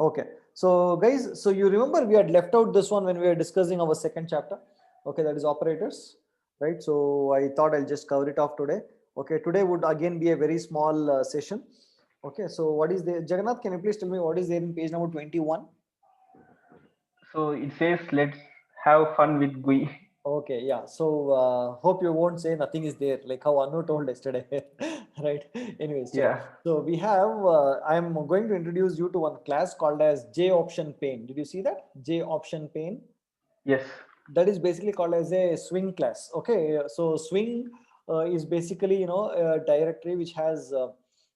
Okay. So guys, so you remember we had left out this one when we were discussing our second chapter. Okay, that is operators, right? So I thought I'll just cover it off today. Okay, today would again be a very small session. Okay, so what is the Jagannath? Can you please tell me what is there in page number 21? So it says, let's have fun with GUI. Okay, yeah. So hope you won't say nothing is there, like how Anu told yesterday, right? Anyways, Yeah. so we have. I'm going to introduce you to one class called as J option pane. Did you see that J option pane? Yes. That is basically called as a swing class. Okay, so swing is basically a directory which has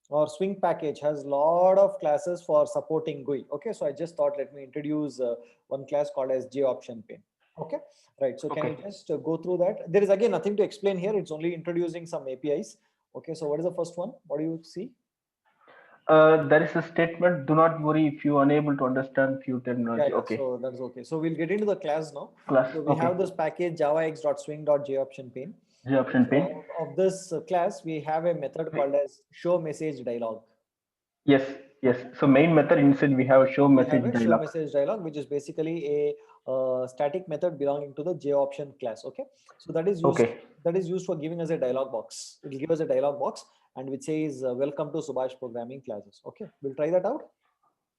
or swing package has lot of classes for supporting GUI. Okay, so I just thought let me introduce one class called as J option pane. Okay, right. So can you Okay. just go through that? There is again nothing to explain here. It's only introducing some APIs. Okay, so what is the first one? What do you see? There is a statement. Do not worry if you are unable to understand few Yeah, terminology. yeah. Okay. So that's okay. So we'll get into the class now. Class. So we Okay. have this package javax.swing.joptionpane. J option So pane. of this class, we have a method called as show message dialog. Yes. Yes. So main method inside we have show We have message a show dialog. message dialog, which is basically a static method belonging to the JOption class. Okay, so Okay. that is used for giving us a dialog box. It will give us a dialog box and which says welcome to Subhash programming classes. Okay, we'll try that out.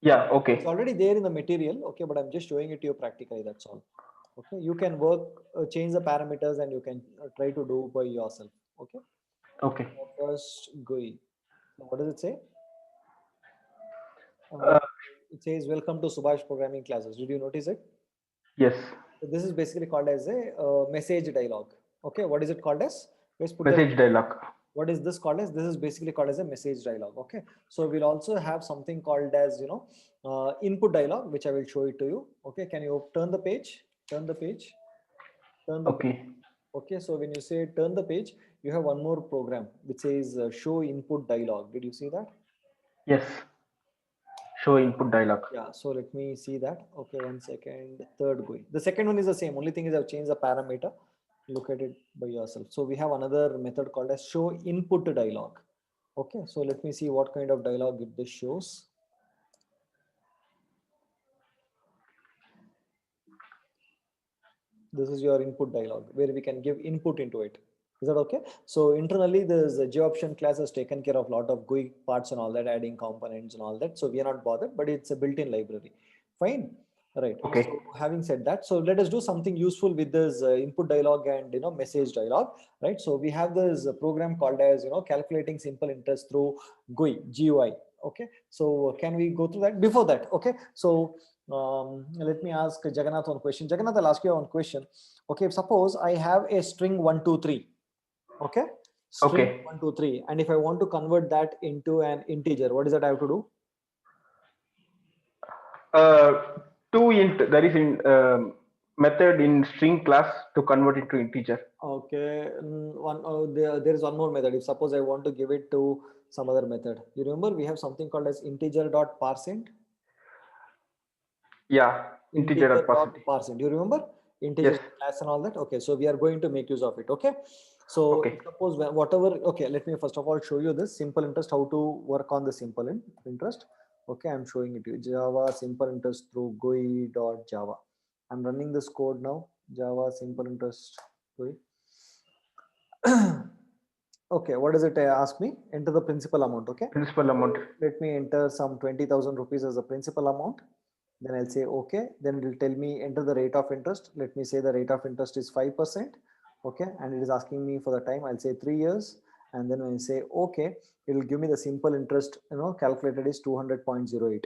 Yeah. It's Okay. already there in the material. Okay, but I'm just showing it to you practically. That's all. Okay, you can work, change the parameters, and you can try to do by yourself. Okay, Okay. first GUI. So what does it say? Uh, Uh, it says welcome to Subhash programming classes. Did you notice it? yes. So this is basically called as a message dialog. Okay, what is it called as? Let's put that. Message dialog. What is this called as? This is basically called as a message dialog. Okay, so we'll also have something called as input dialog, which I will show it to you. Okay, can you turn the page? Turn the page. Turn the page. Okay. Okay, so when you say turn the page, you have one more program which says show input dialog. Did you see that? Yes. Show input dialog. Yeah, so let me see that. Okay, one second. Third GUI. The second one is the same. Only thing is I've changed the parameter. Look at it by yourself. So we have another method called as show input dialog. Okay, so let me see what kind of dialog this shows. This is your input dialog where we can give input into it. Is that okay? So internally, the JOption class has taken care of a lot of GUI parts and all that, adding components and all that. So we are not bothered, but it's a built-in library. Fine. Right. So Okay. having said that, so let us do something useful with this input dialog and message dialog. Right. So we have this program called as calculating simple interest through GUI. Okay. So can we go through that? Before that, okay. So let me ask Jagannath one question. Jagannath, I'll ask you one question. Okay, suppose I have a string 123. Okay, string Okay. 123, and if I want to convert that into an integer, what is that I have to do? Uh, to int there is in method in string class to convert it to integer. Okay, there is one more method. If suppose I want to give it to some other method, you remember we have something called as integer dot parseInt. Yeah. Integer Integer or dot percentage. parseInt. You remember integer Yes. class and all that. Okay, so we are going to make use of it. Okay, so Okay. suppose whatever. Okay, let me first of all show you this simple interest. How to work on the simple interest. Okay, I'm showing it to you. Java simple interest through GUI.java. I'm running this code now. Java simple interest GUI. Okay, what does it ask me? Enter the principal amount. Okay, Principal amount. so let me enter some 20,000 rupees as a principal amount. Then I'll say okay. Then it will tell me enter the rate of interest. Let me say the rate of interest is 5%. Okay, and it is asking me for the time. I'll say 3 years. And then when I say okay, it will give me the simple interest. Calculated is 200.08.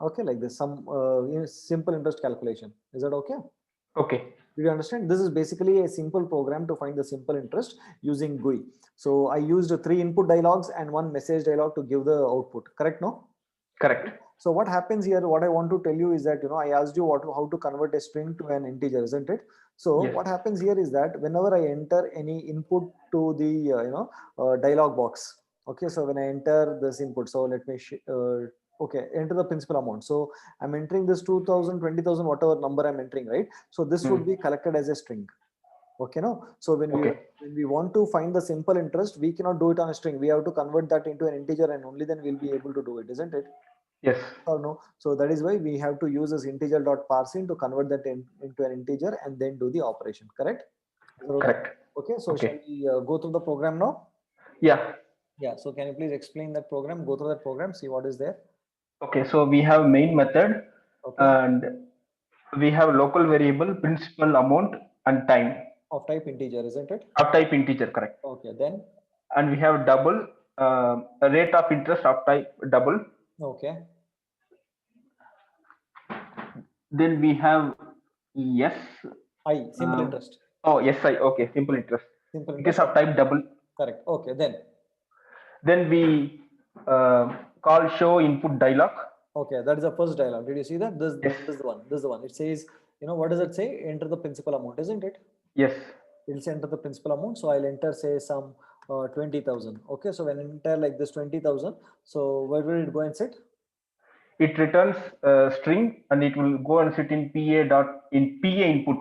Okay, like this. Some simple interest calculation. Is that okay? Okay. Do you understand? This is basically a simple program to find the simple interest using GUI. So I used three input dialogues and one message dialogue to give the output. Correct? No? Correct. So what happens here, what I want to tell you is that, I asked you how to convert a string to an integer, isn't it? So Yes. what happens here is that whenever I enter any input to the, dialog box, okay, so when I enter this input, so let me, okay, enter the principal amount. So I'm entering this 2000, 20,000, whatever number I'm entering, right? So this would be Hmm. collected as a string. Okay, no. So Okay. when we want to find the simple interest, we cannot do it on a string. We have to convert that into an integer, and only then we'll be able to do it, isn't it? Yes. or no? So that is why we have to use this integer.parseInt to convert that into an integer and then do the operation. Correct? Is that okay? Correct. Okay. So Okay. shall we go through the program now? Yeah. Yeah. So can you please explain that program? Go through that program. See what is there. Okay. So we have main method, Okay. and we have local variable, principal amount, and time Of type integer, isn't it? of type integer. Correct. Okay. Then. And we have double, rate of interest of type double. Okay. Then we have yes. Simple interest. Oh, yes, okay, simple interest. Simple It is interest. of type double. Correct. Okay. Then we call show input dialog. Okay, that is the first dialog. Did you see that? This Yes. is the one. This is the one. It says, what does it say? Enter the principal amount, isn't it? Yes. It'll say enter the principal amount. So I'll enter, say, some 20,000. Okay, so when I enter like this 20,000, so where will it go and sit? It returns a string and it will go and sit in PA input.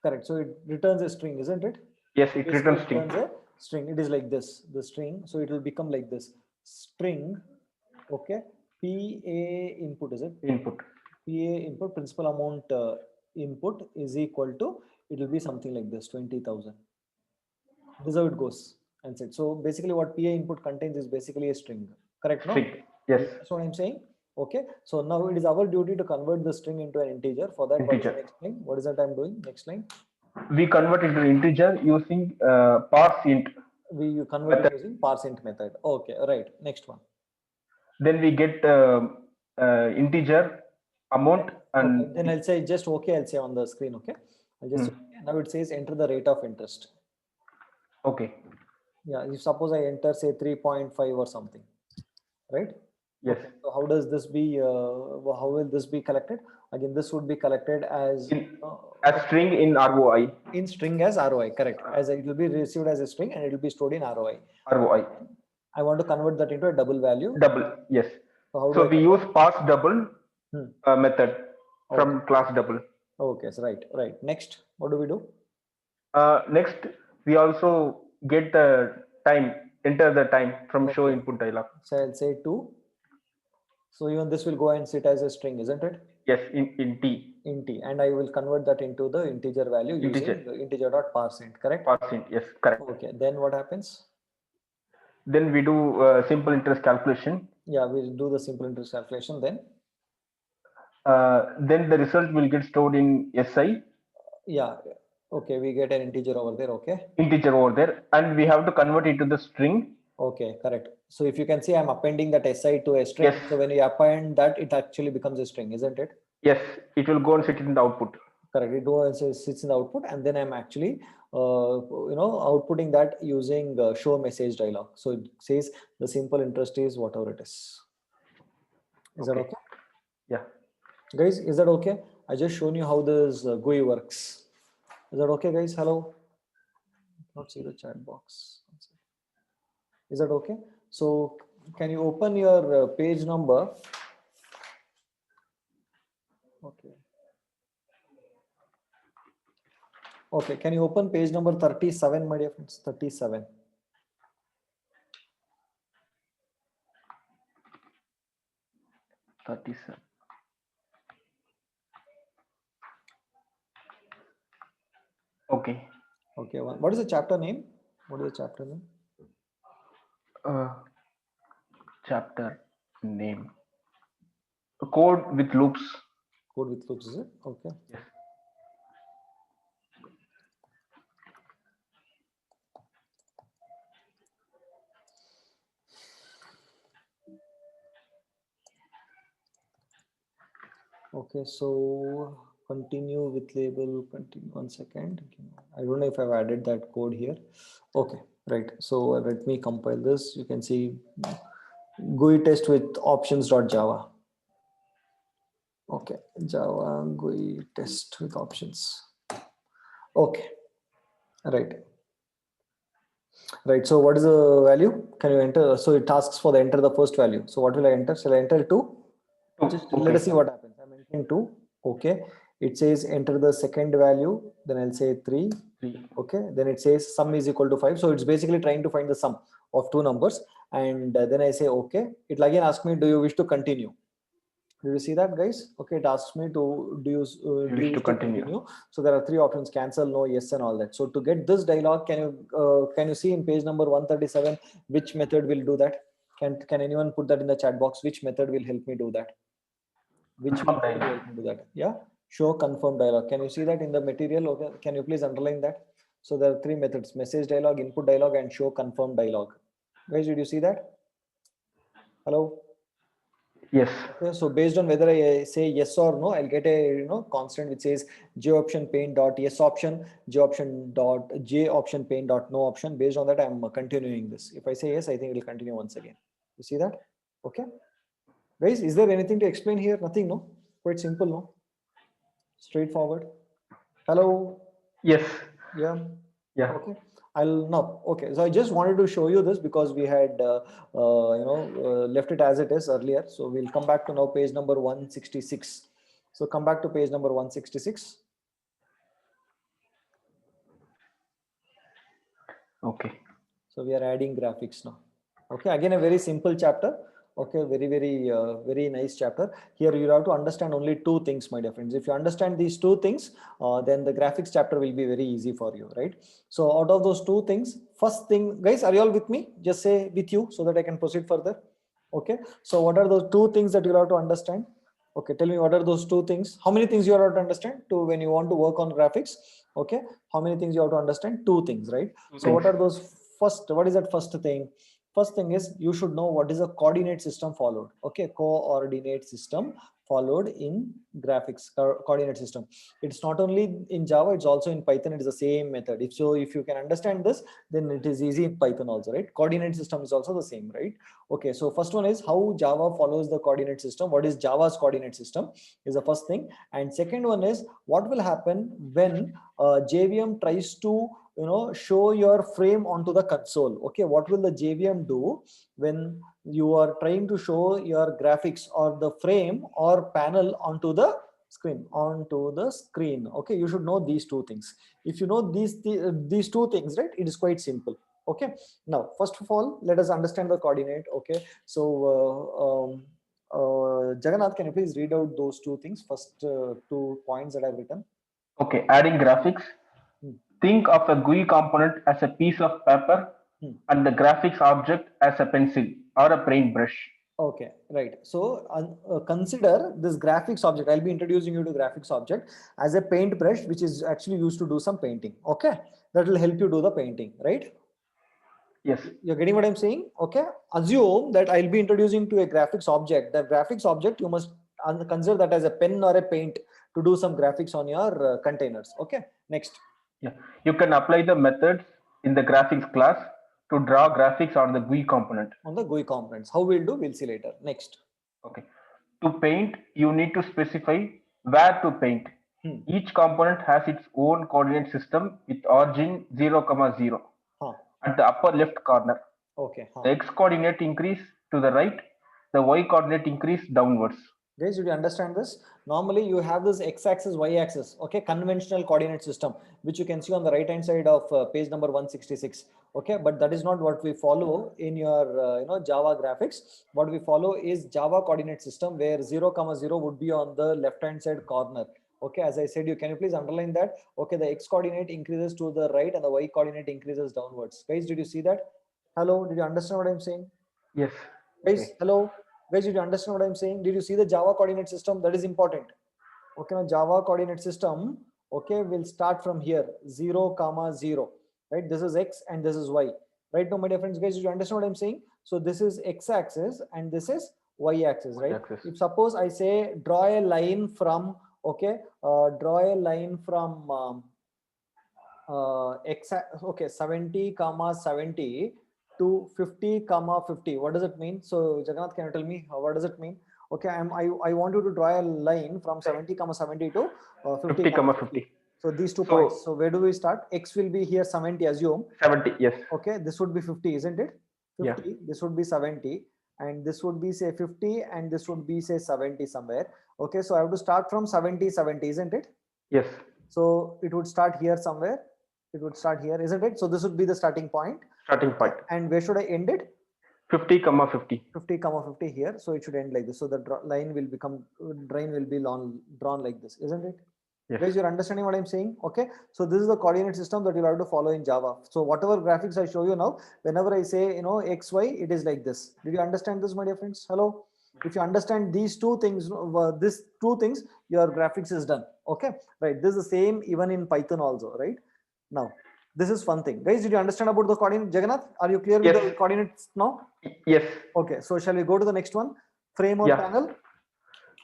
Correct. So it returns a string, isn't it? Yes, it returns string. Returns a string. It is like this, the string. So it will become like this string. Okay. PA input, is it? Input. PA input, principal amount input is equal to, it will be something like this, 20,000. This is how it goes. And set. So basically what PA input contains is basically a string. Correct? No? String. Yes. That's what I'm saying. Okay. So now it is our duty to convert the string into an integer. For that, Integer. next line? What is that I'm doing? Next line. We convert it to integer using parseInt. We convert it using parseInt method. Okay. Right. Next one. Then we get integer amount and okay. Then I'll say just okay. I'll say on the screen. Okay. I'll just now it says enter the rate of interest. Okay. Yeah. If suppose I enter say 3.5 or something, right? Yes. Okay. So how does this be? How will this be collected? Again, this would be collected as string in ROI. In string as ROI. Correct. As it will be received as a string and it will be stored in ROI. ROI. I want to convert that into a double value. Double. Yes. So we use parse double method from class double. Okay. So right. Next, what do we do? Next, we also get the time. Enter the time from show input dialog. So I'll say 2. So even this will go and sit as a string, isn't it? Yes, in T. In T, and I will convert that into the integer value using the integer.parseInt, correct? ParseInt, yes, correct. Okay, then what happens? Then we do simple interest calculation. Yeah, we'll do the simple interest calculation then. Then the result will get stored in SI. Yeah, okay, we get an integer over there, okay? Integer over there, and we have to convert it to the string. Okay, correct. So if you can see, I'm appending that SI to a string. Yes. So when you append that, it actually becomes a string, isn't it? Yes, it will go and sit in the output. Correct. It goes and sits in the output, and then I'm actually, outputting that using show message dialog. So it says the simple interest is whatever it is. Is that okay? Yeah. Guys, is that okay? I just shown you how this GUI works. Is that okay, guys? Hello. Not see the chat box. Is that okay? So can you open your page number? Okay. Okay, can you open page number 37, my dear friends? 37. Okay. Okay. What is the chapter name? What is the chapter name? Chapter name. Code with loops. Code with loops, is it? Okay. Yes. Okay, so continue with label, continue 1 second. I don't know if I've added that code here. Okay, right. So let me compile this. You can see GUI test with options.java. Okay, Java GUI test with options. Okay, right. Right, so what is the value? Can you enter? So it asks for the enter the first value. So what will I enter? Shall I enter 2? Let us see what happens. I'm entering 2. Okay. It says enter the second value. Then I'll say 3. Okay. Then it says sum is equal to 5. So it's basically trying to find the sum of 2 numbers. And then I say, okay. It will again ask me, do you wish to continue? Do you see that, guys? Okay, it asks me to do you wish to continue. So there are three options: cancel, no, yes, and all that. So to get this dialog, can you see in page number 137 which method will do that? Can anyone put that in the chat box? Which method will help me do that? Which Confirm method will dialog. help me do that? Yeah, show confirm dialog. Can you see that in the material? Okay, can you please underline that? So there are three methods: message dialog, input dialog, and show confirm dialog. Guys, did you see that? Hello. Yes. Okay, so based on whether I say yes or no, I'll get a constant which says j option paint dot yes option, j option paint dot no option. Based on that, I'm continuing this. If I say yes, I think it'll continue once again. You see that? Okay, guys, is there anything to explain here? Nothing, no? Quite simple, no? Straightforward. Hello. Yes. Yeah. Yeah. Okay. I'll no. Okay. So I just wanted to show you this because we had left it as it is earlier. So we'll come back to now page number 166. So come back to page number 166. Okay. So we are adding graphics now. Okay. Again, a very simple chapter. Okay, very nice chapter. Here you have to understand only two things, my dear friends. If you understand these two things, then the graphics chapter will be very easy for you, right? So out of those two things, first thing, guys, are you all with me? Just say with you so that I can proceed further. Okay, so what are those two things that you have to understand? Okay, tell me what are those two things? How many things you have to understand to when you want to work on graphics? Okay, how many things you have to understand? Two things, right? So what are those first? What is that first thing? First thing is you should know what is a coordinate system followed. Okay, coordinate system followed in graphics coordinate system. It's not only in Java, it's also in Python. It is the same method. If you can understand this, then it is easy in Python also, right? Coordinate system is also the same, right? Okay, so first one is how Java follows the coordinate system. What is Java's coordinate system is the first thing. And second one is what will happen when JVM tries to show your frame onto the console. Okay, what will the JVM do when you are trying to show your graphics or the frame or panel onto the screen? Okay, you should know these two things. If you know these two things, right, it is quite simple. Okay, now first of all, let us understand the coordinate. Okay, so Jagannath, can you please read out those two things, first 2 points that I've written? Okay, adding graphics. Think of a GUI component as a piece of paper and the graphics object as a pencil or a paintbrush. Okay, right. So consider this graphics object. I'll be introducing you to graphics object as a paintbrush, which is actually used to do some painting. Okay, that will help you do the painting, right? Yes. You're getting what I'm saying? Okay. Assume that I'll be introducing to a graphics object. The graphics object, you must consider that as a pen or a paint to do some graphics on your containers. Okay. Next. Yeah. You can apply the methods in the graphics class to draw graphics on the GUI component. On the GUI components. How we'll do, we'll see later. Next. Okay. To paint, you need to specify where to paint. Each component has its own coordinate system with origin 0, 0 at the upper left corner. Okay. The x coordinate increase to the right, the y coordinate increase downwards. Guys, did you understand this? Normally you have this x-axis, y-axis, okay, conventional coordinate system, which you can see on the right hand side of page number 166. Okay, but that is not what we follow in your Java graphics. What we follow is Java coordinate system where 0, 0 would be on the left hand side corner. Okay, as I said, can you please underline that? Okay, the x coordinate increases to the right and the y coordinate increases downwards. Guys, did you see that? Hello, did you understand what I'm saying? Yes. Guys, okay. Hello. Guys, did you understand what I'm saying? Did you see the Java coordinate system? That is important. Okay, now Java coordinate system, okay, will start from here, 0, 0, right? This is x and this is y. Right now, my dear friends, guys, did you understand what I'm saying? So this is x-axis and this is y-axis, right? Y-axis. If suppose I say draw a line from, okay, draw a line from x, okay, 70, 70 to 50, 50. What does it mean? So Jagannath, can you tell me what does it mean? Okay, I want you to draw a line from 70, 70 to 50, 50. So these 2 points. So where do we start? X will be here 70, assume. 70, yes. Okay, this would be 50, isn't it? 50, yeah. This would be 70, and this would be say 50, and this would be say 70 somewhere. Okay, so I have to start from 70, 70, isn't it? Yes. So it would start here somewhere. It would start here, isn't it? So this would be the starting point. Starting point. And where should I end it? 50, 50 here, so it should end like this. So the line will become drawn like this, isn't it? Yes. Guys, you're understanding what I'm saying? Okay, so this is the coordinate system that you'll have to follow in Java. So whatever graphics I show you now, whenever I say, you know, X, Y, it is like this. Did you understand this, my dear friends? Hello. If you understand these two things, your graphics is done. Okay, right. This is the same even in Python also, right? Now, this is one thing. Guys, did you understand about the coordinate? Jagannath, are you clear with the coordinates now? Yes. Okay, so shall we go to the next one? Frame or panel?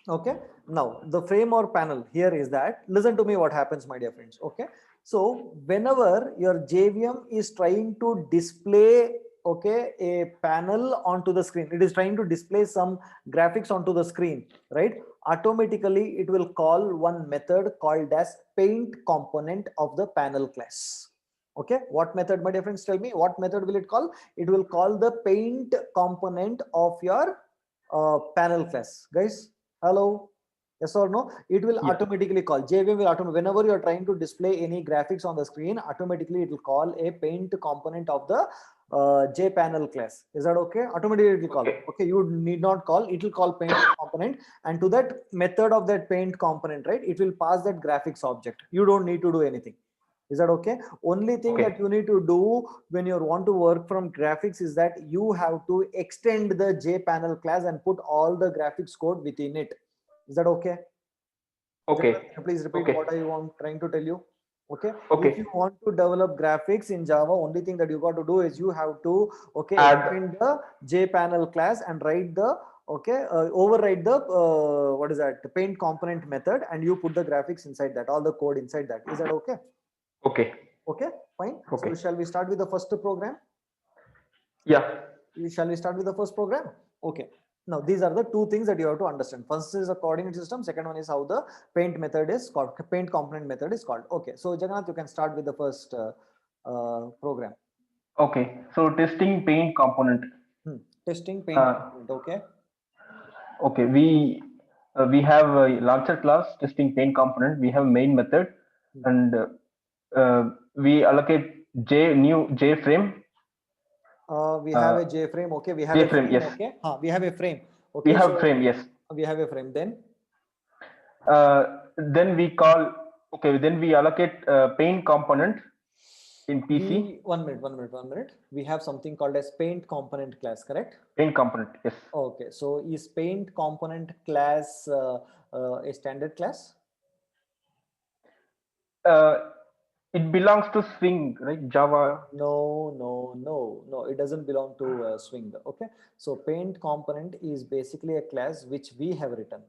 Okay, now the frame or panel here is that, listen to me what happens, my dear friends. Okay, so whenever your JVM is trying to display, okay, a panel onto the screen, it is trying to display some graphics onto the screen, right? Automatically it will call one method called as paint component of the panel class. Okay, what method, my dear friends? Tell me, what method will it call? It will call the paint component of your panel class. Guys, hello, yes or no? It will automatically call, JVM will automatically, whenever you are trying to display any graphics on the screen, automatically it will call a paint component of the JPanel class. Is that okay? Automatically it will call. Okay, you need not call, it will call paint component, and to that method of that paint component, right, it will pass that graphics object. You don't need to do anything. Is that okay? Only thing that you need to do when you want to work from graphics is that you have to extend the JPanel class and put all the graphics code within it. Is that okay? Okay. Please repeat what I want trying to tell you. Okay. Okay. If you want to develop graphics in Java, only thing that you got to do is you have to extend the JPanel class and write the override the what is that, the paint component method, and you put the graphics inside that, all the code inside that. Is that okay? Okay. Okay, fine. Okay. So shall we start with the first program? Yeah. Shall we start with the first program? Okay. Now these are the two things that you have to understand. First is a coordinate system. Second one is how the paint method is called. Paint component method is called. Okay. So Jagannath, you can start with the first program. Okay. So testing paint component. Testing paint component. Okay. Okay. We have a launcher class testing paint component. We have main method, and we allocate new JFrame. We have a JFrame. Okay. We have JFrame, a frame. yes. Okay. We have a frame. Okay. We have frame. Yes. We have a frame. Then. Then we call. Okay. Then we allocate paint component in PC. One minute. We have something called as paint component class, correct? Paint component, yes. Okay, so is paint component class a standard class? It belongs to Swing, right? Java. No. It doesn't belong to Swing. Okay, so paint component is basically a class which we have written.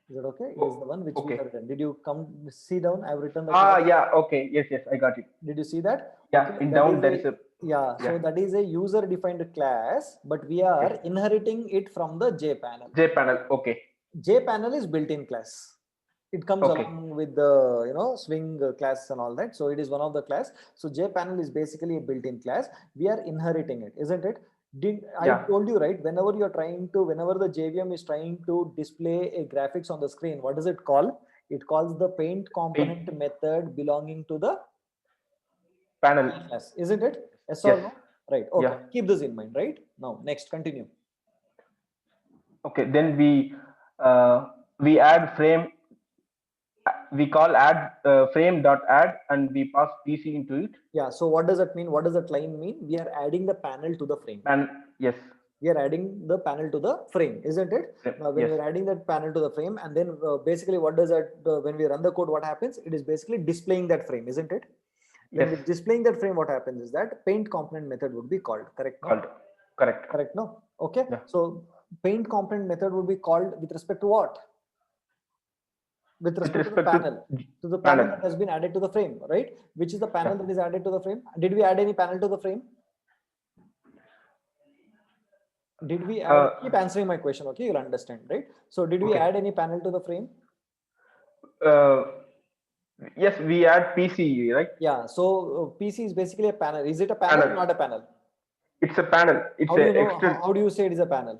Is that okay? It is the one which we have written. Did you come see down? I've written the class. Yeah. Okay. Yes. I got it. Did you see that? Yeah. Okay, in down there is a. Yeah. So that is a user-defined class, but we are inheriting it from the JPanel. JPanel. Okay. JPanel is built-in class. It comes along with the Swing class and all that. So it is one of the class. So JPanel is basically a built-in class. We are inheriting it, isn't it? I told you, right? Whenever the JVM is trying to display a graphics on the screen, what does it call? It calls the paint component method belonging to the panel class, isn't it? Yes or no? Right. Okay. Yeah. Keep this in mind, right? Now, next, continue. Okay. Then we add frame. We call add frame.add and we pass PC into it. Yeah. So what does that mean? What does that line mean? We are adding the panel to the frame. And yes. We are adding the panel to the frame, isn't it? Now, when we're adding that panel to the frame, and then basically what does that, when we run the code, what happens? It is basically displaying that frame, isn't it? When we're displaying that frame, what happens is that paint component method would be called, correct? Correct, no? Okay. Yeah. So paint component method would be called with respect to what? With respect to the panel. To the panel that has been added to the frame, right? Which is the panel that is added to the frame? Did we add any panel to the frame? Did we add, keep answering my question, okay? You'll understand, right? So did we add any panel to the frame? Yes, we add PC, right? Yeah, so PC is basically a panel. Is it a panel or not a panel? It's a panel. It's how do you say it is a panel?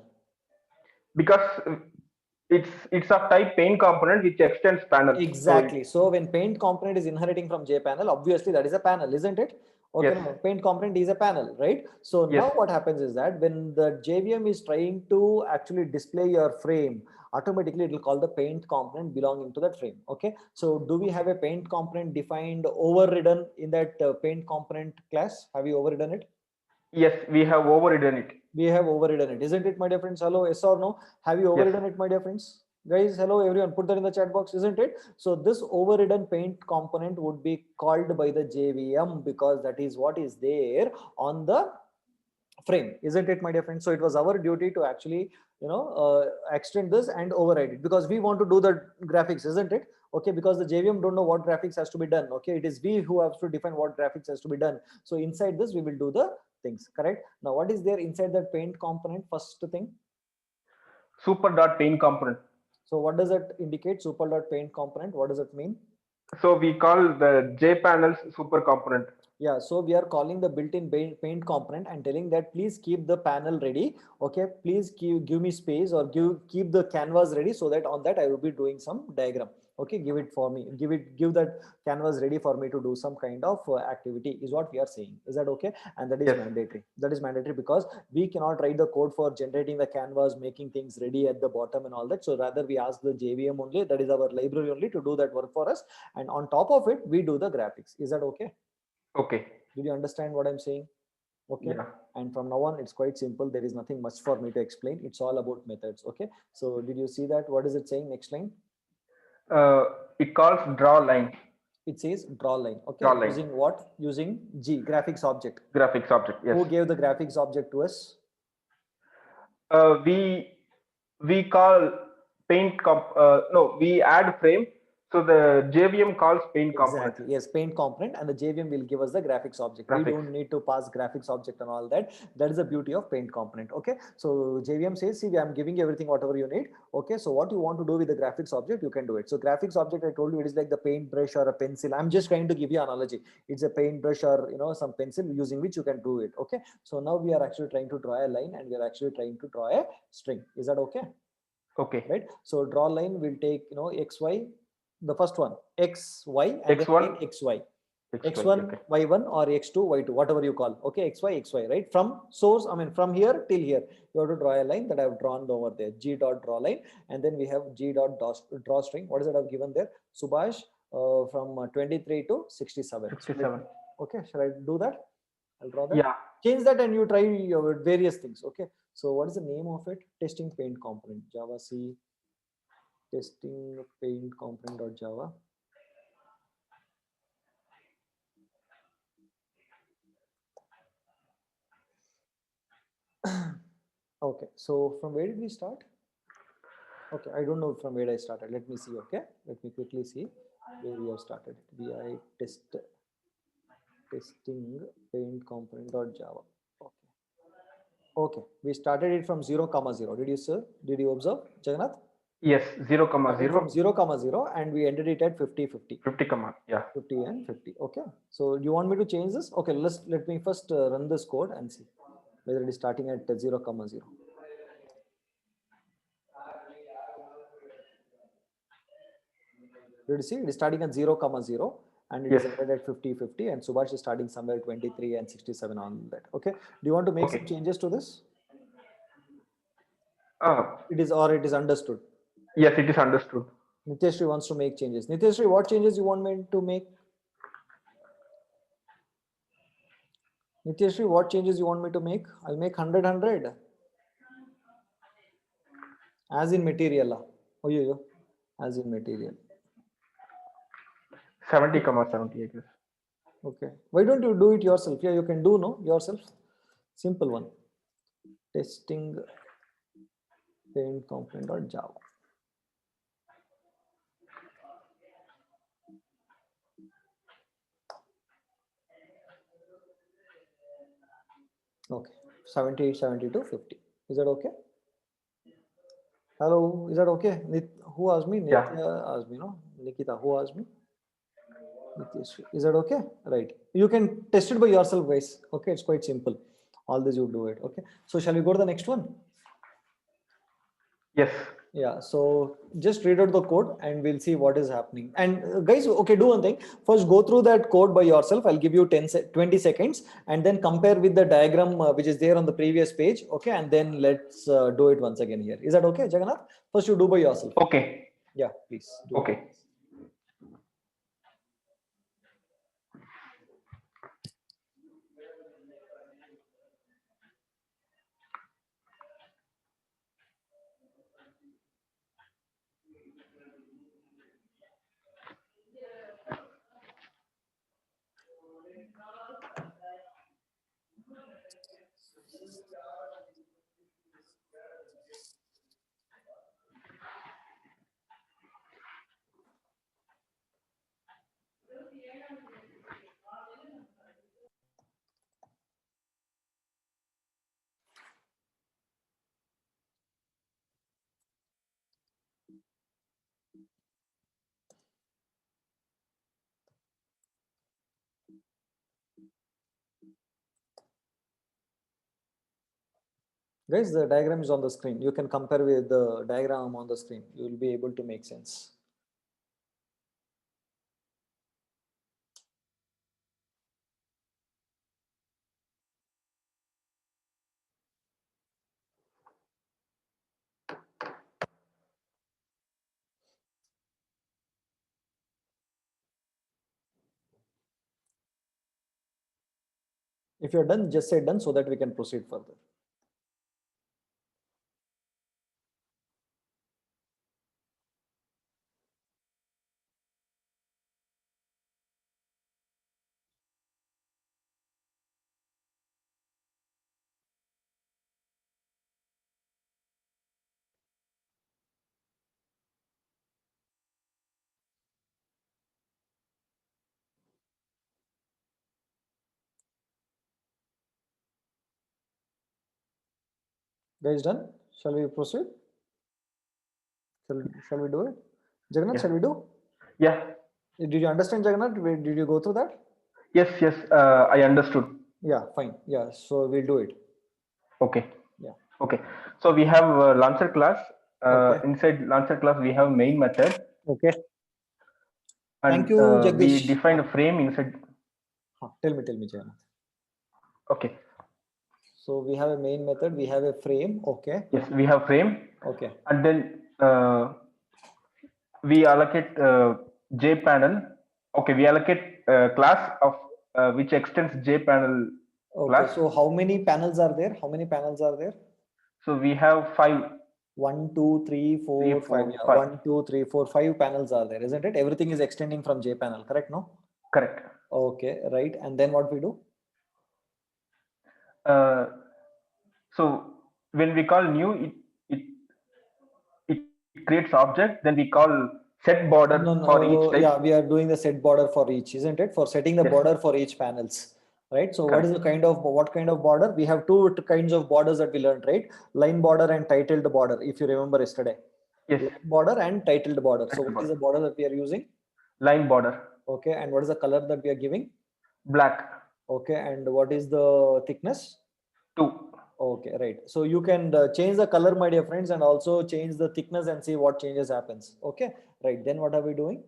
Because it's of type paint component which extends panel. Exactly. So when paint component is inheriting from JPanel, obviously that is a panel, isn't it? Okay, Yes. no, paint component is a panel, right? So Yes. now what happens is that when the JVM is trying to actually display your frame, automatically it will call the paint component belonging to that frame. Okay, so do we have a paint component defined overridden in that paint component class? Have you overridden it? Yes, we have overridden it. We have overridden it, isn't it, my dear friends? Hello, yes or no? Have you overridden it, my dear friends? Guys, hello everyone, put that in the chat box, isn't it? So this overridden paint component would be called by the JVM because that is what is there on the frame, isn't it, my dear friends? So it was our duty to actually extend this and override it because we want to do the graphics, isn't it? Okay, because the JVM don't know what graphics has to be done. Okay, it is we who have to define what graphics has to be done. So inside this we will do the things, correct? Now what is there inside that paint component? First thing, Super.paint component. so what does that indicate? Super.paint component, what does it mean? So we call the JPanels super component. Yeah, so we are calling the built-in paint component and telling that please keep the panel ready. Okay, please give me space or keep the canvas ready so that on that I will be doing some diagram. Okay, give it for me, give that canvas ready for me to do some kind of activity is what we are saying. Is that okay? And that is mandatory. That is mandatory because we cannot write the code for generating the canvas, making things ready at the bottom and all that. So rather we ask the JVM only, that is our library only, to do that work for us. And on top of it, we do the graphics. Is that okay? Okay. Did you understand what I'm saying? Okay. Yeah. And from now on, it's quite simple. There is nothing much for me to explain. It's all about methods. Okay. So did you see that? What is it saying? Next line. It calls draw line. It says draw line. Okay. Draw line. Using what? Using G, graphics object. Graphics object. Yes. Who gave the graphics object to us? We call paint we add frame. So the JVM calls paint component. Exactly. Yes, paint component, and the JVM will give us the graphics object. We don't need to pass graphics object and all that. That is the beauty of paint component. Okay. So JVM says, see, I'm giving everything whatever you need. Okay. So what you want to do with the graphics object, you can do it. So graphics object, I told you, it is like the paintbrush or a pencil. I'm just trying to give you an analogy. It's a paintbrush or some pencil using which you can do it. Okay. So now we are actually trying to draw a line and we are actually trying to draw a string. Is that okay? Okay. Right. So draw line will take XY. The first one, X, Y, and X1, then X, Y. X1, okay. Y1 or X2, Y2, whatever you call. Okay, X, Y, X, Y, right? From source, from here till here, you have to draw a line that I have drawn over there. G dot draw line. And then we have G dot draw string. What is it I've given there? Subhash from 23 to 67. 67. Okay, shall I do that? I'll draw that. Yeah. Change that and you try your various things. Okay. So what is the name of it? Testing paint component. Java C. Testing paint component.java. Okay, so from where did we start? Okay, I don't know from where I started. Let me see. Okay, let me quickly see where we have started. Vi testing paint component.java. Okay. Okay, we started it from 0, 0. Did you, sir? Did you observe, Jagannath? Yes, 0, 0. From 0, 0, and we ended it at 50, 50. 50, yeah. 50 and 50. Okay. So do you want me to change this? Okay, let me first run this code and see whether it is starting at 0, 0. Did you see? It is starting at 0, 0, and it is ended at 50, 50, and Subhash is starting somewhere 23 and 67 on that. Okay. Do you want to make some changes to this? It is understood. Yes, it is understood. Niteshri wants to make changes. Niteshri, what changes you want me to make? Niteshri, what changes you want me to make? I'll make 100, 100. As in material. Oh, yeah. As in material. 70, 70, I guess. Okay. Why don't you do it yourself? Yeah, you can do, no? Yourself. Simple one. Testing paint component.java. Okay. 78, 72, 50. Is that okay? Hello, is that okay? Who asked me? Yeah. Nitya asked me, no? Nikita, who asked me? Is that okay? Right. You can test it by yourself, guys. Okay, it's quite simple. All this you do it. Okay. So shall we go to the next one? Yes. Yeah, so just read out the code and we'll see what is happening. And guys, okay, do one thing. First, go through that code by yourself. I'll give you 20 seconds and then compare with the diagram which is there on the previous page. Okay, and then let's do it once again here. Is that okay, Jagannath? First, you do by yourself. Okay. Yeah, please. Do Okay. it. Guys, the diagram is on the screen. You can compare with the diagram on the screen. You will be able to make sense. If you're done, just say done so that we can proceed further. Guys, done? Shall we proceed? Shall we do it? Jagannath, Yeah. shall we do? Yeah. Did you understand, Jagannath? Did you go through that? Yes. Yes. I understood. Yeah, fine. Yeah, so we'll do it. Okay. Yeah. Okay. So we have Lancer class. Okay. Inside Lancer class, we have main method. Okay. And Thank you, we Jagdish. define a frame inside. Tell me, Jagannath. Okay. So we have a main method. We have a frame. Okay. Yes, we have frame. Okay. And then we allocate JPanel. Okay, we allocate class of which extends JPanel Okay. class. So how many panels are there? How many panels are there? So we have 5. 1, 2, 3, 4, 5. Yeah. 1, 2, 3, 4, 5 panels are there, isn't it? Everything is extending from JPanel, correct? No? Correct. Okay, right. And then what we do? So when we call new, it creates object. Then we call set border for each type. Yeah, we are doing the set border for each, isn't it? For setting the Yes. border for each panels, right? So Correct. what is the what kind of border? We have two kinds of borders that we learned, right? Line border and titled border, if you remember yesterday. Yes. Line border and titled border. So what is the border that we are using? Line border. Okay, and what is the color that we are giving? Black. Okay, and what is the thickness? 2. Okay, right. So you can change the color, my dear friends, and also change the thickness and see what changes happens. Okay, right. Then what are we doing?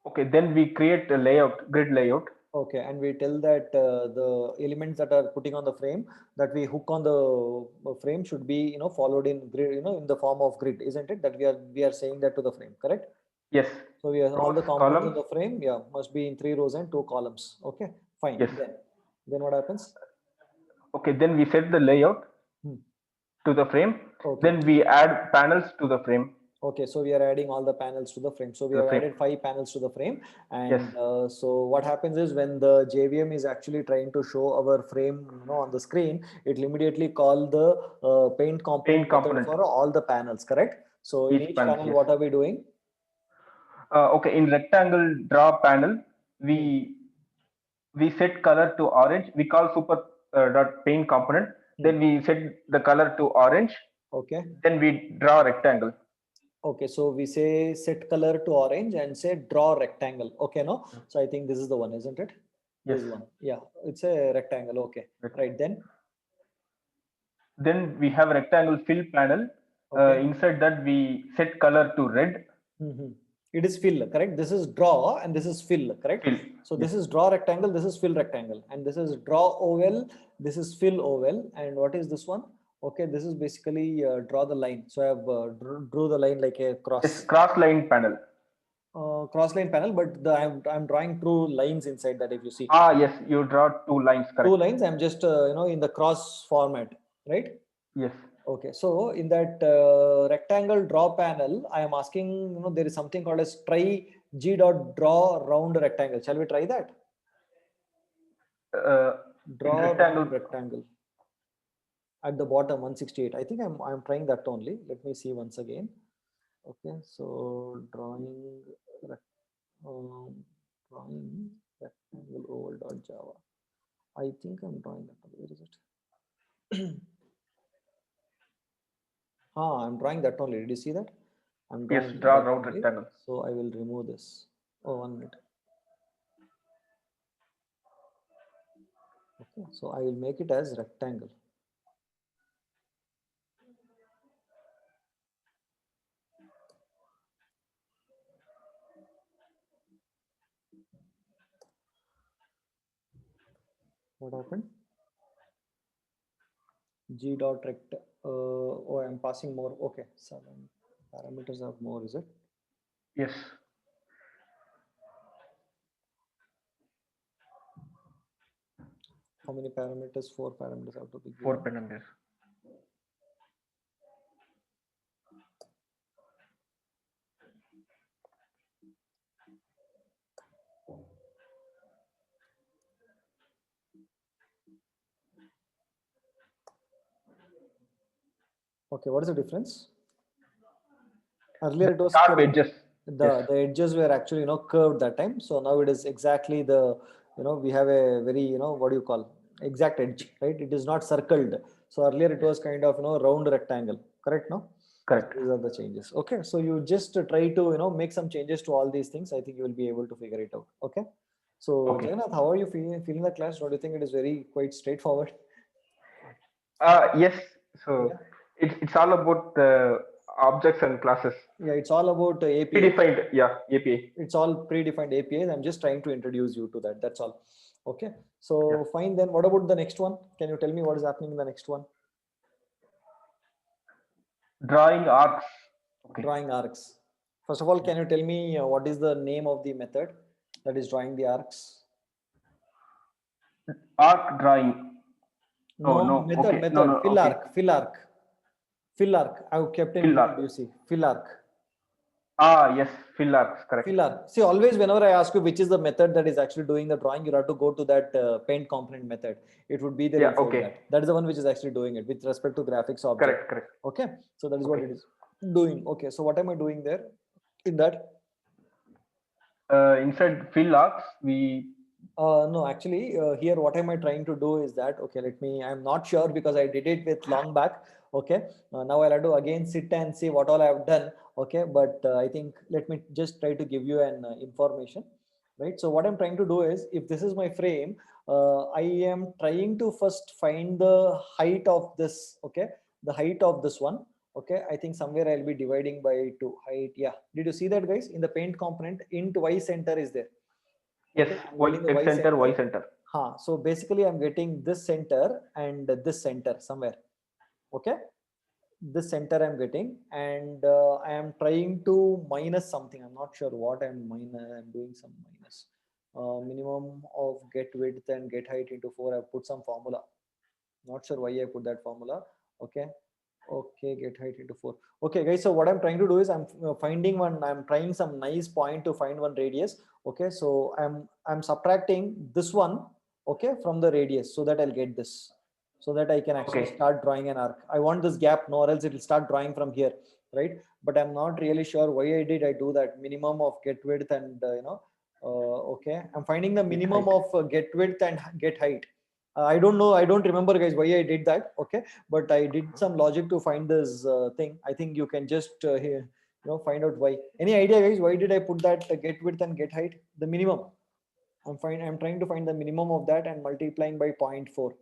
Okay, then we create a layout, grid layout. Okay, and we tell that the elements that are putting on the frame that we hook on the frame should be followed in grid, in the form of grid, isn't it? That we are saying that to the frame, correct? Yes. So we have all the components columns in the frame, yeah, must be in 3 rows and 2 columns. Okay, fine. Yes. Then what happens? Okay, then we set the layout to the frame. Okay. Then we add panels to the frame. Okay, so we are adding all the panels to the frame. So we have added 5 panels to the frame. And yes. So what happens is when the JVM is actually trying to show our frame on the screen, it will immediately call the paint component for all the panels, correct? So in each panel, what are we doing? Okay, in rectangle draw panel, we set color to orange. We call super dot paint component. Then we set the color to orange. Okay. Then we draw a rectangle. Okay, so we say set color to orange and say draw rectangle. Okay, no? So I think this is the one, isn't it? Yes. This one. Yeah, it's a rectangle. Okay, right then. Then we have a rectangle fill panel. Okay. Inside that we set color to red. It is fill, correct? This is draw and this is fill, correct? Fill. So Yes. this is draw rectangle, this is fill rectangle, and this is draw oval, this is fill oval. And what is this one? Okay, this is basically draw the line. So I have drew the line like a cross. Yes, cross line panel. Cross line panel, but I'm drawing two lines inside that. If you see. Yes, you draw two lines. Correct. Two lines. I'm just in the cross format, right? Yes. Okay, so in that rectangle draw panel, I am asking, there is something called as try g dot draw round rectangle. Shall we try that? Draw round rectangle at the bottom 168. I think I'm trying that only. Let me see once again. Okay, so drawing rectangle oval dot Java. I think I'm drawing that. Where is it? I'm drawing that only. Did you see that? I'm drawing. Yes, draw round rectangle. So I will remove this. Oh, 1 minute. Okay, so I will make it as rectangle. What happened? G dot rect. Oh, I'm passing more. Okay, 7 parameters are more. Is it? Yes. How many parameters? 4 parameters have to be given. 4 parameters. Okay, what is the difference? Earlier it was sharp edges. The edges were actually curved that time. So now it is exactly the we have a very what do you call exact edge, right? It is not circled. So earlier it was kind of round rectangle. Correct? No. Correct. These are the changes. Okay, so you just try to make some changes to all these things. I think you will be able to figure it out. Okay. So Jagannath, how are you feeling the class? Don't you think it is very quite straightforward? Yes. So it's all about the objects and classes. Yeah, it's all about API. Predefined, API. It's all predefined APIs. I'm just trying to introduce you to that. That's all. Okay. So fine. Then what about the next one? Can you tell me what is happening in the next one? Drawing arcs. Okay. Drawing arcs. First of all, can you tell me what is the name of the method that is drawing the arcs? Arc drawing. No. Method. No, fill arc. Fill arc. I've kept in mind, you see. Fill arc. Yes, fill arcs, correct. Fill arc. See, always whenever I ask you which is the method that is actually doing the drawing, you have to go to that paint component method. It would be there. That is the one which is actually doing it with respect to graphics object. Correct. Okay. So that is what it is doing. Okay. So what am I doing there in that? Inside fill arcs, we no, actually here what am I trying to do is that, okay, I'm not sure because I did it with long back. Okay, now I'll have to again sit and see what all I have done. Okay, but I think let me just try to give you an information, right? So what I'm trying to do is, if this is my frame, I am trying to first find the height of this. Okay, the height of this one. Okay, I think somewhere I'll be dividing by 2 height. Yeah, did you see that, guys? In the paint component, int y center is there. Yes, X center, Y center. So basically I'm getting this center and this center somewhere. Okay, this center I'm getting, and I am trying to minus something. I'm not sure what I'm doing some minus. Minimum of get width and get height into 4. I've put some formula. Not sure why I put that formula. Okay, get height into 4. Okay, guys, so what I'm trying to do is I'm trying some nice point to find one radius. Okay, so I'm subtracting this one, okay, from the radius, so that I'll get this, so that I can actually start drawing an arc. I want this gap, no, or else it will start drawing from here, right? But I'm not really sure why I do that. Minimum of get width and okay, I'm finding the minimum of get width and get height. I don't know. I don't remember, guys, why I did that. Okay, but I did some logic to find this thing. I think you can just here, find out why. Any idea, guys? Why did I put that get width and get height? The minimum. I'm trying to find the minimum of that and multiplying by 0.4.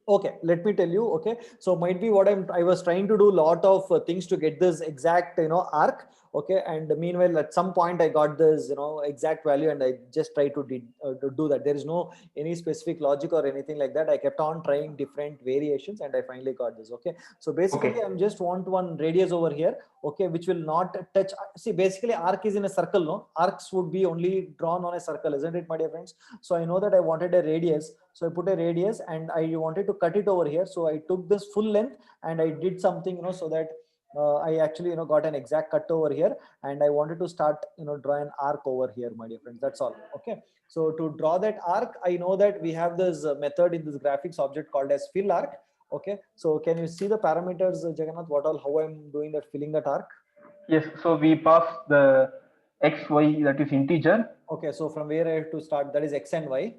Okay, let me tell you. Okay, so might be what I was trying to do a lot of things to get this exact arc. Okay, and meanwhile at some point I got this exact value, and I just try to do that. There is no any specific logic or anything like that. I kept on trying different variations, and I finally got this. Okay, so basically I'm just want one radius over here. Okay, which will not touch. See, basically arc is in a circle. No, arcs would be only drawn on a circle, isn't it, my dear friends? So I know that I wanted a radius. So I put a radius and I wanted to cut it over here. So I took this full length and I did something, so that I actually, got an exact cut over here. And I wanted to start, draw an arc over here, my dear friends. That's all. Okay. So to draw that arc, I know that we have this method in this graphics object called as fill arc. Okay. So can you see the parameters, Jagannath, how I'm doing that, filling that arc? Yes. So we pass the x, y, that is integer. Okay. So from where I have to start, that is x and y.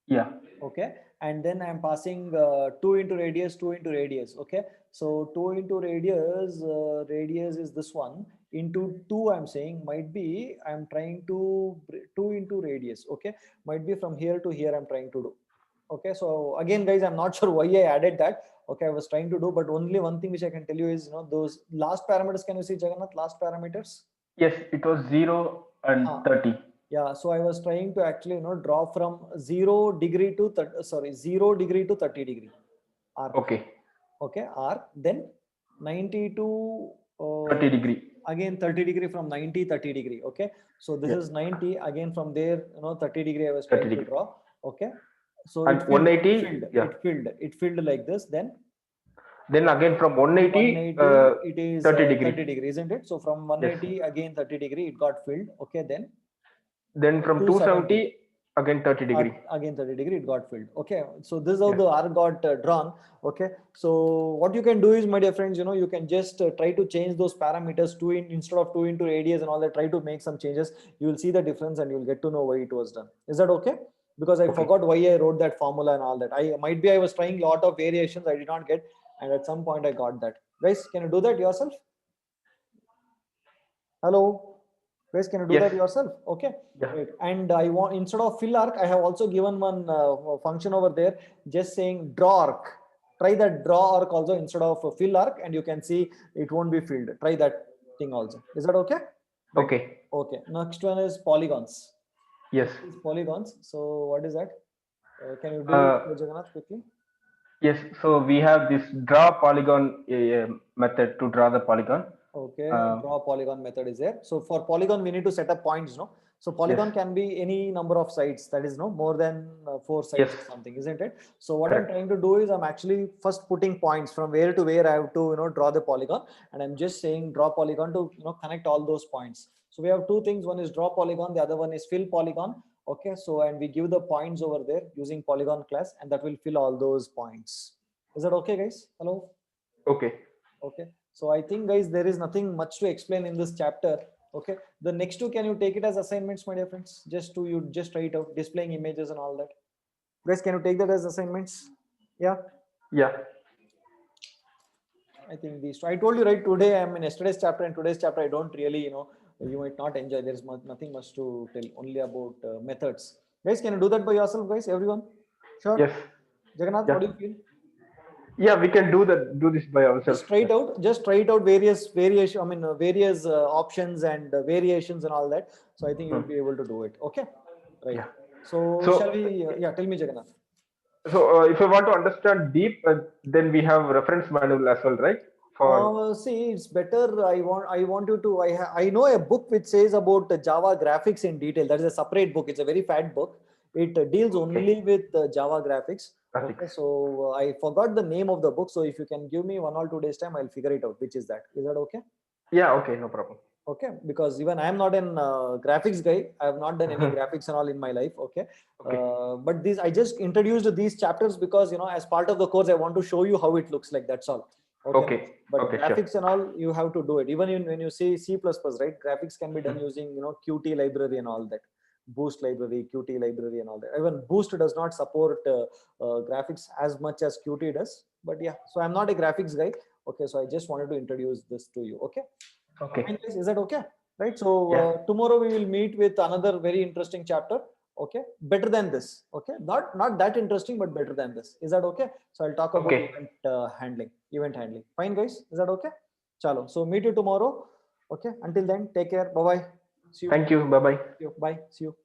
Yeah. Okay, and then I'm passing 2 into radius, 2 into radius. Okay, so 2 into radius, radius is this one, into 2 I'm saying, might be I'm trying to 2 into radius. Okay, might be from here to here I'm trying to do. Okay, so again guys, I'm not sure why I added that. Okay, I was trying to do, but only one thing which I can tell you is, those last parameters. Can you see, Jagannath, last parameters? Yes, it was 0 and 30. Yeah, so I was trying to actually draw from 0 degree to 0 degree to 30 degree arc. Okay, arc, then 90 to 30 degree. Again 30 degree, from 90 30 degree. Okay, so this is 90, again from there 30 degree I was trying to draw. Okay, so and it filled, 180 it filled like this. Then again from 180, it is 30 degree. 30 degree, isn't it? So from 180 again 30 degree it got filled. Okay, then from 270 again 30 degree. Again 30 degree it got filled. Okay, so this is how the arc got drawn. Okay, so what you can do is, my dear friends, you can just try to change those parameters instead of 2 into radius and all that. Try to make some changes. You will see the difference and you'll get to know why it was done. Is that okay? Because I forgot why I wrote that formula and all that. I was trying a lot of variations I did not get, and at some point I got that. Guys, can you do that yourself? Hello? Guys, can you do that yourself? Okay. Yeah. Great. And I want, instead of fill arc, I have also given one function over there, just saying draw arc. Try that draw arc also instead of fill arc, and you can see it won't be filled. Try that thing also. Is that okay? Right. Okay. Okay. Next one is polygons. Yes. Polygons. So what is that? Can you do Jagannath quickly? Yes. So we have this draw polygon method to draw the polygon. Okay, draw polygon method is there. So for polygon, we need to set up points, no? So polygon can be any number of sides, that is more than 4 sides or something, isn't it? So what I'm trying to do is, I'm actually first putting points from where to where I have to draw the polygon, and I'm just saying draw polygon to connect all those points. So we have two things. One is draw polygon, the other one is fill polygon. Okay, so and we give the points over there using polygon class, and that will fill all those points. Is that okay, guys? Hello? Okay. Okay. So I think, guys, there is nothing much to explain in this chapter. Okay. The next two, can you take it as assignments, my dear friends? Just try it out, displaying images and all that. Guys, can you take that as assignments? Yeah. Yeah. I think these two. I told you right, today I'm in yesterday's chapter, and today's chapter I don't really, you might not enjoy. There's nothing much to tell, only about methods. Guys, can you do that by yourself, guys? Everyone? Sure. Yes. Jagannath, what do you feel? Yeah, we can do this by ourselves. Just try it out various options and variations and all that. So I think you'll be able to do it. Okay. Right. Yeah. So shall we? Tell me, Jagannath. So if I want to understand deep, then we have reference manual as well, right? See, it's better. I want you to. I know a book which says about Java graphics in detail. That is a separate book. It's a very fat book. It deals only with Java graphics. Okay, so I forgot the name of the book. So if you can give me 1 or 2 days time, I'll figure it out. Which is that? Is that okay? Yeah. Okay. No problem. Okay, because even I am not an graphics guy. I have not done any graphics and all in my life. Okay. But I just introduced these chapters because as part of the course, I want to show you how it looks like. That's all. Okay. But graphics and all, you have to do it. Even when you say C++, right? Graphics can be done using Qt library and all that. Boost library, Qt library and all that. Even Boost does not support graphics as much as Qt does. But yeah, so I'm not a graphics guy. Okay, so I just wanted to introduce this to you. Okay. Okay. Is that okay? Right. So tomorrow we will meet with another very interesting chapter. Okay, better than this. Okay, not that interesting, but better than this. Is that okay? So I'll talk about event handling. Fine, guys. Is that okay? Chalo. So meet you tomorrow. Okay. Until then, take care. Bye bye. See you. Thank you. Bye bye. Bye. See you.